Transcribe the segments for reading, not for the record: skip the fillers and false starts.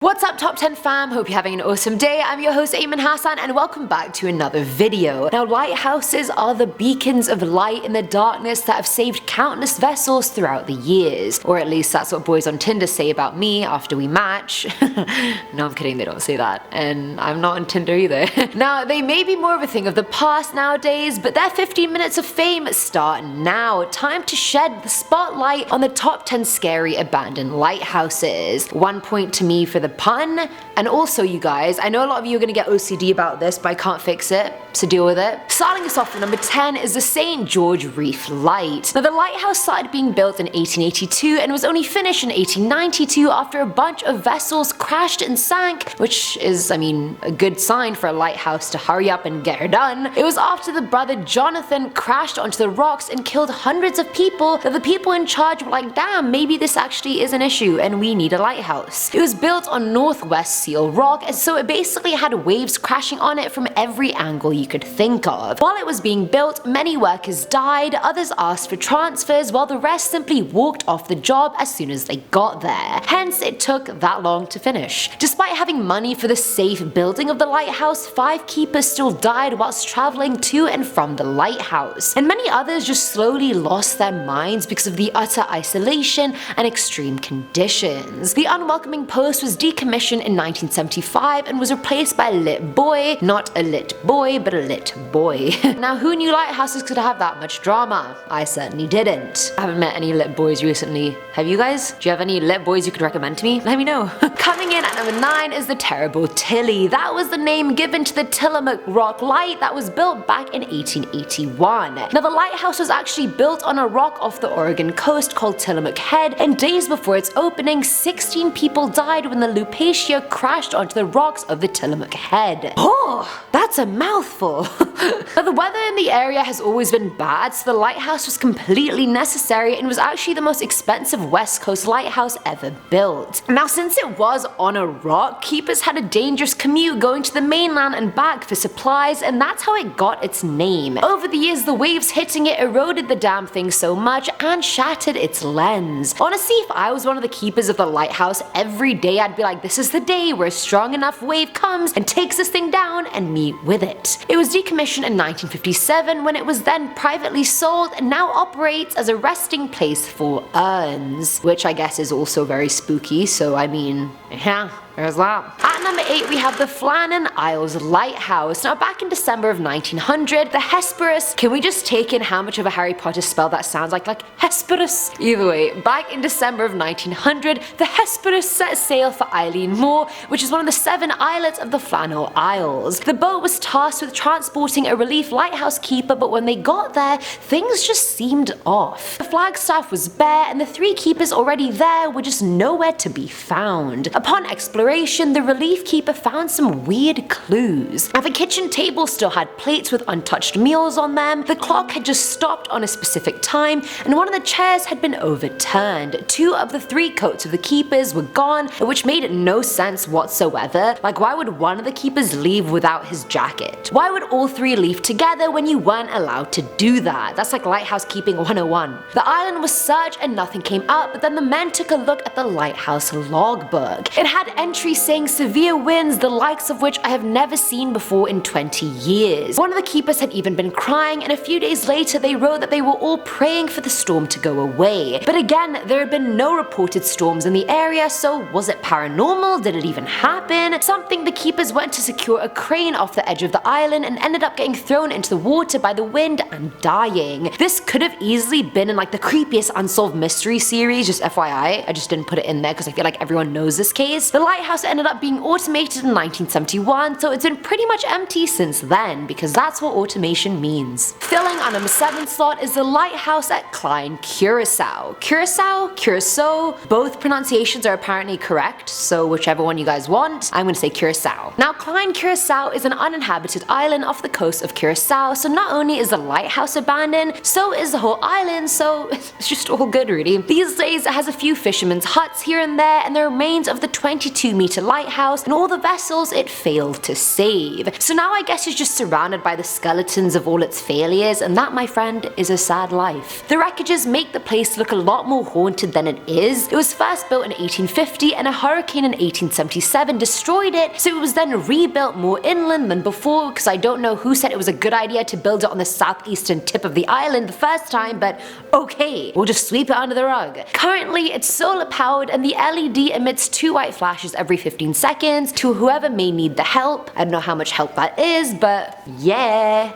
What's up, Top 10 fam? Hope you're having an awesome day. I'm your host Ayman Hassan and welcome back to another video. Now, lighthouses are the beacons of light in the darkness that have saved countless vessels throughout the years. Or at least that's what boys on Tinder say about me after we match. No, I'm kidding, they don't say that. And I'm not on Tinder either. Now, they may be more of a thing of the past nowadays, but their 15 minutes of fame start now. Time to shed the spotlight on the top 10 scary abandoned lighthouses. 1 point to me for the pun, and also you guys, I know a lot of you are going to get OCD about this, but I can't fix it, so deal with it. Starting us off at number 10 is the St. George Reef Light. Now, the lighthouse started being built in 1882 and was only finished in 1892 after a bunch of vessels crashed and sank, which is, I mean, a good sign for a lighthouse to hurry up and get her done. It was after the brother Jonathan crashed onto the rocks and killed hundreds of people that the people in charge were like, damn, maybe this actually is an issue and we need a lighthouse. It was built on Northwest Seal Rock, and so it basically had waves crashing on it from every angle you could think of. While it was being built, many workers died, others asked for transfers, while the rest simply walked off the job as soon as they got there. Hence, it took that long to finish. Despite having money for the safe building of the lighthouse, 5 keepers still died whilst traveling to and from the lighthouse, and many others just slowly lost their minds because of the utter isolation and extreme conditions. The unwelcoming post was decommissioned in 1975 and was replaced by a lit buoy, not a lit boy, but a lit boy. Now, who knew lighthouses could have that much drama? I certainly didn't. I haven't met any lit boys recently. Have you guys? Do you have any lit boys you could recommend to me? Let me know. Coming in at number 9 is the Terrible Tilly. That was the name given to the Tillamook Rock Light that was built back in 1881. Now, the lighthouse was actually built on a rock off the Oregon coast called Tillamook Head, and days before its opening, 16 people died when the Lupacia crashed onto the rocks of the Tillamook Head. Oh, that's a mouthful. Now, the weather in the area has always been bad, so the lighthouse was completely necessary and was actually the most expensive West Coast lighthouse ever built. Now, since it was on a rock, keepers had a dangerous commute going to the mainland and back for supplies, and that's how it got its name. Over the years, the waves hitting it eroded the damn thing so much and shattered its lens. Honestly, if I was one of the keepers of the lighthouse, every day I'd be like, this is the day where a strong enough wave comes and takes this thing down and me with it. It was decommissioned in 1957 when it was then privately sold and now operates as a resting place for urns, which I guess is also very spooky, so I mean, yeah. There's that. At number 8 we have the Flannan Isles Lighthouse. Now, back in December of 1900, the Hesperus, can we just take in how much of a Harry Potter spell that sounds like Hesperus? Either way, back in December of 1900, the Hesperus set sail for Eilean Moor, which is one of the 7 islets of the Flannel Isles. The boat was tasked with transporting a relief lighthouse keeper, but when they got there, things just seemed off. The flagstaff was bare and the 3 keepers already there were just nowhere to be found. Upon exploration, the relief keeper found some weird clues. Now, the kitchen table still had plates with untouched meals on them, the clock had just stopped on a specific time, and one of the chairs had been overturned. 2 of the 3 coats of the keepers were gone, which made no sense whatsoever. Like, why would one of the keepers leave without his jacket? Why would all 3 leave together when you weren't allowed to do that? That's like lighthouse keeping 101. The island was searched and nothing came up, but then the men took a look at the lighthouse logbook. It had entries saying severe winds, the likes of which I have never seen before in 20 years. One of the keepers had even been crying, and a few days later they wrote that they were all praying for the storm to go away. But again, there had been no reported storms in the area, so was it paranormal? Did it even happen? Something the keepers went to secure a crane off the edge of the island and ended up getting thrown into the water by the wind and dying. This could have easily been in like the creepiest unsolved mystery series, just FYI. I just didn't put it in there because I feel like everyone knows this case. The lighthouse ended up being automated in 1971, so it's been pretty much empty since then, because that's what automation means. Filling our number 7 slot is the lighthouse at Klein Curacao. Curacao, both pronunciations are apparently correct, so whichever one you guys want, I'm gonna say Curacao. Now, Klein Curacao is an uninhabited island off the coast of Curacao, so not only is the lighthouse abandoned, so is the whole island, so it's just all good really. These days it has a few fishermen's huts here and there, and the remains of the 22-meter lighthouse lighthouse and all the vessels it failed to save. So now I guess it's just surrounded by the skeletons of all its failures, and that, my friend, is a sad life. The wreckages make the place look a lot more haunted than it is. It was first built in 1850 and a hurricane in 1877 destroyed it, so it was then rebuilt more inland than before, because I don't know who said it was a good idea to build it on the southeastern tip of the island the first time, but okay, we'll just sweep it under the rug. Currently, it's solar powered and the LED emits 2 white flashes every 15 seconds to whoever may need the help. I don't know how much help that is, but yeah.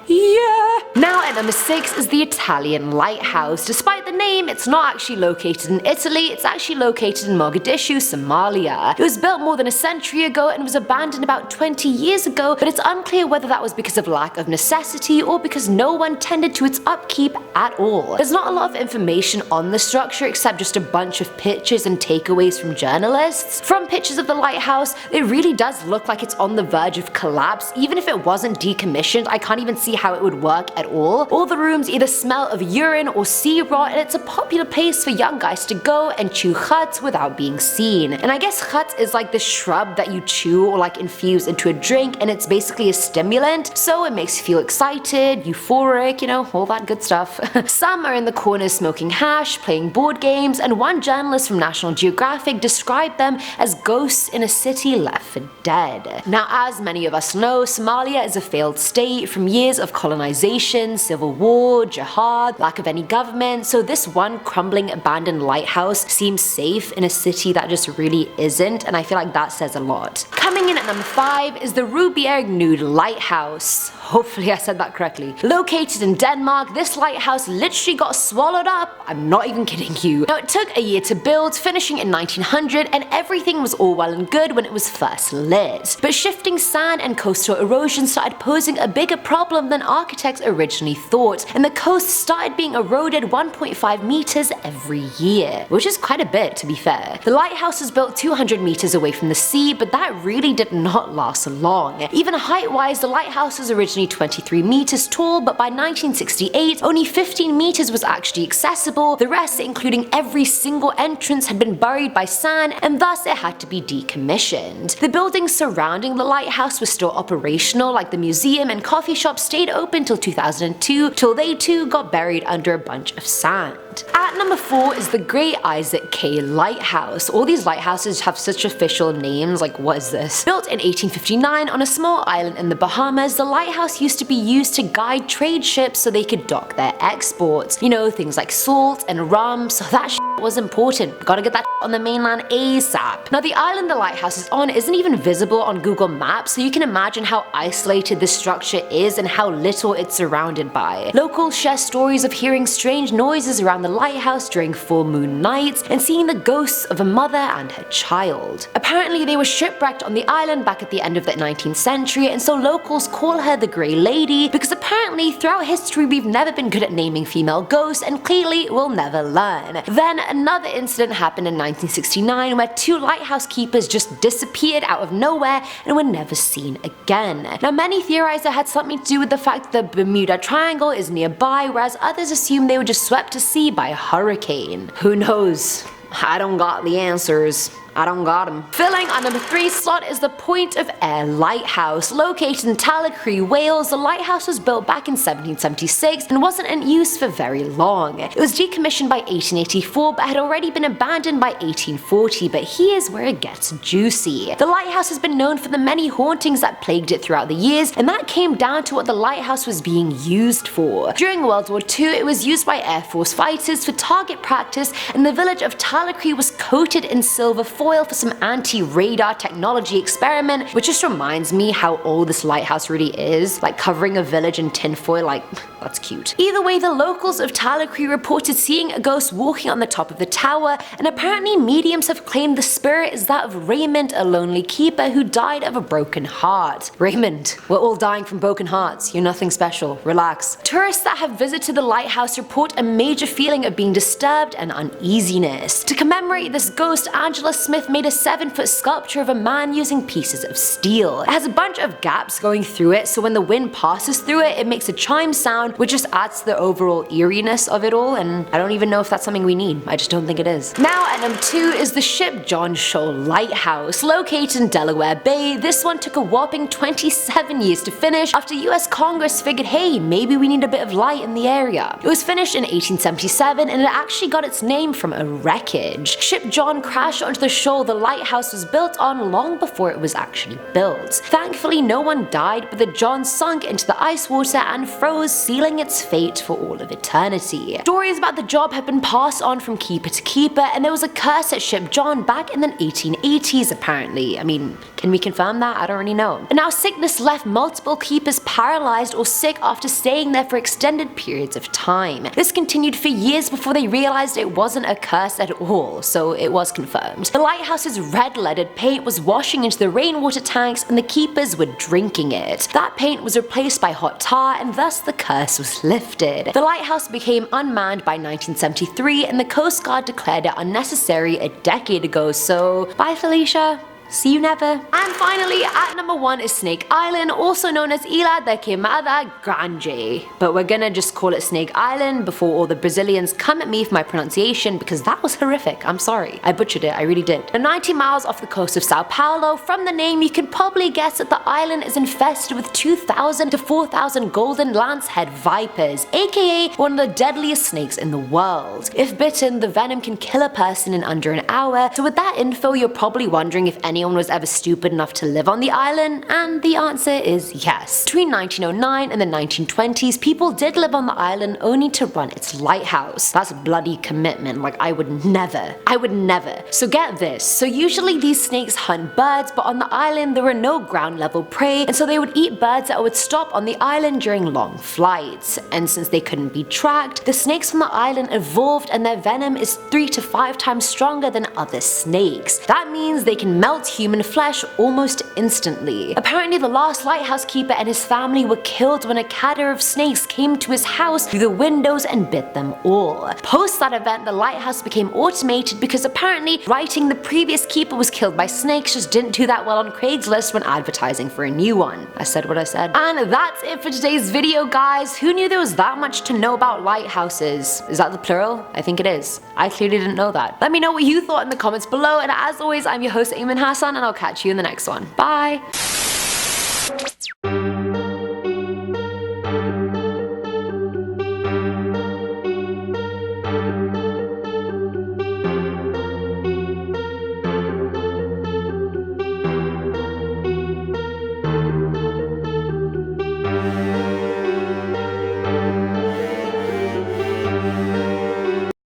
Now at number 6 is the Italian lighthouse. Despite the name, it's not actually located in Italy, it's actually located in Mogadishu, Somalia. It was built more than a century ago and was abandoned about 20 years ago, but it's unclear whether that was because of lack of necessity or because no one tended to its upkeep at all. There's not a lot of information on the structure except just a bunch of pictures and takeaways from journalists. From pictures of the lighthouse, it really does look like it's on the verge of collapse. Even if it wasn't decommissioned, I can't even see how it would work at all. All the rooms either smell of urine or sea rot, and it's a popular place for young guys to go and chew khat without being seen. And I guess khat is like the shrub that you chew or like infuse into a drink, and it's basically a stimulant, so it makes you feel excited, euphoric, you know, all that good stuff. Some are in the corners smoking hash, playing board games, and one journalist from National Geographic described them as ghosts in a city left for dead. Now, as many of us know, Somalia is a failed state from years of colonization, civil war, jihad, lack of any government, so this one crumbling abandoned lighthouse seems safe in a city that just really isn't, and I feel like that says a lot. Coming in at number 5 is the Rubjerg Nude Lighthouse. Hopefully I said that correctly. Located in Denmark, this lighthouse literally got swallowed up. I'm not even kidding you. Now, it took a year to build, finishing in 1900, and everything was all well and good when it was first lit. But shifting sand and coastal erosion started posing a bigger problem than architects originally thought, and the coast started being eroded 1.5 meters every year, which is quite a bit, to be fair. The lighthouse was built 200 meters away from the sea, but that really did not last long. Even height-wise, the lighthouse was originally 23 meters tall, but by 1968, only 15 meters was actually accessible. The rest, including every single entrance, had been buried by sand, and thus it had to be decommissioned. The buildings surrounding the lighthouse were still operational, like the museum and coffee shop stayed open till 2002, till they too got buried under a bunch of sand. At number 4 is the Great Isaac K Lighthouse. All these lighthouses have such official names, like what is this? Built in 1859 on a small island in the Bahamas, the lighthouse used to be used to guide trade ships so they could dock their exports. You know, things like salt and rum, so that was important. Gotta get that on the mainland ASAP. Now, the island the lighthouse is on isn't even visible on Google Maps, so you can imagine how isolated this structure is and how little it's surrounded by. Locals share stories of hearing strange noises around the lighthouse during full moon nights and seeing the ghosts of a mother and her child. Apparently, they were shipwrecked on the island back at the end of the 19th century, and so locals call her the Grey Lady because apparently throughout history we've never been good at naming female ghosts, and clearly we'll never learn. Then another incident happened in 1969 where 2 lighthouse keepers just disappeared out of nowhere and were never seen again. Now, many theorize it had something to do with the fact that the Bermuda Triangle is nearby, whereas others assume they were just swept to sea by a hurricane. Who knows? I don't got the answers. I don't got them. Filling our number 3 slot is the Point of Ayr Lighthouse. Located in Talacree, Wales, the lighthouse was built back in 1776 and wasn't in use for very long. It was decommissioned by 1884 but had already been abandoned by 1840, but here's where it gets juicy. The lighthouse has been known for the many hauntings that plagued it throughout the years, and that came down to what the lighthouse was being used for. During World War II, it was used by Air Force fighters for target practice, and the village of Talacree was coated in silver foil for some anti-radar technology experiment, which just reminds me how old this lighthouse really is. Like covering a village in tinfoil, like, that's cute. Either way, the locals of Talacree reported seeing a ghost walking on the top of the tower, and apparently mediums have claimed the spirit is that of Raymond, a lonely keeper who died of a broken heart. Raymond, we're all dying from broken hearts. You're nothing special. Relax. Tourists that have visited the lighthouse report a major feeling of being disturbed and uneasiness. To commemorate this ghost, Angela Smith blacksmith made a 7-foot sculpture of a man using pieces of steel. It has a bunch of gaps going through it, so when the wind passes through it, it makes a chime sound, which just adds to the overall eeriness of it all, and I don't even know if that's something we need. I just don't think it is. Now at number 2 is the Ship John Shoal Lighthouse. Located in Delaware Bay, this one took a whopping 27 years to finish after US Congress figured, hey, maybe we need a bit of light in the area. It was finished in 1877 and it actually got its name from a wreckage. Ship John crashed onto the shoal the lighthouse was built on long before it was actually built. Thankfully no one died, but the John sunk into the ice water and froze, sealing its fate for all of eternity. Stories about the job have been passed on from keeper to keeper, and there was a curse at Ship John back in the 1880s apparently. I mean, can we confirm that? I don't really know. And now sickness left multiple keepers paralyzed or sick after staying there for extended periods of time. This continued for years before they realized it wasn't a curse at all, so it was confirmed. The lighthouse's red leaded paint was washing into the rainwater tanks and the keepers were drinking it. That paint was replaced by hot tar and thus the curse was lifted. The lighthouse became unmanned by 1973 and the Coast Guard declared it unnecessary a decade ago, so bye Felicia. See you never. And finally, at number 1 is Snake Island, also known as Ilha de Queimada Grande. But we're gonna just call it Snake Island before all the Brazilians come at me for my pronunciation because that was horrific. I'm sorry. I butchered it, I really did. Now 90 miles off the coast of Sao Paulo, from the name you can probably guess that the island is infested with 2,000 to 4,000 golden lancehead vipers, aka one of the deadliest snakes in the world. If bitten, the venom can kill a person in under an hour. So with that info, you're probably wondering if anyone was ever stupid enough to live on the island, and the answer is yes. Between 1909 and the 1920s, people did live on the island only to run its lighthouse. That's bloody commitment, like I would never. So get this, so usually these snakes hunt birds, but on the island there were no ground level prey, and so they would eat birds that would stop on the island during long flights. And since they couldn't be tracked, the snakes on the island evolved and their venom is 3 to 5 times stronger than other snakes. That means they can melt human flesh almost instantly. Apparently the last lighthouse keeper and his family were killed when a cadre of snakes came to his house through the windows and bit them all. Post that event, the lighthouse became automated because apparently writing the previous keeper was killed by snakes just didn't do that well on Craigslist when advertising for a new one. I said what I said. And that's it for today's video, guys. Who knew there was that much to know about lighthouses? Is that the plural? I think it is. I clearly didn't know that. Let me know what you thought in the comments below, and as always, I'm your host Ayman Hassan, and I'll catch you in the next one. Bye!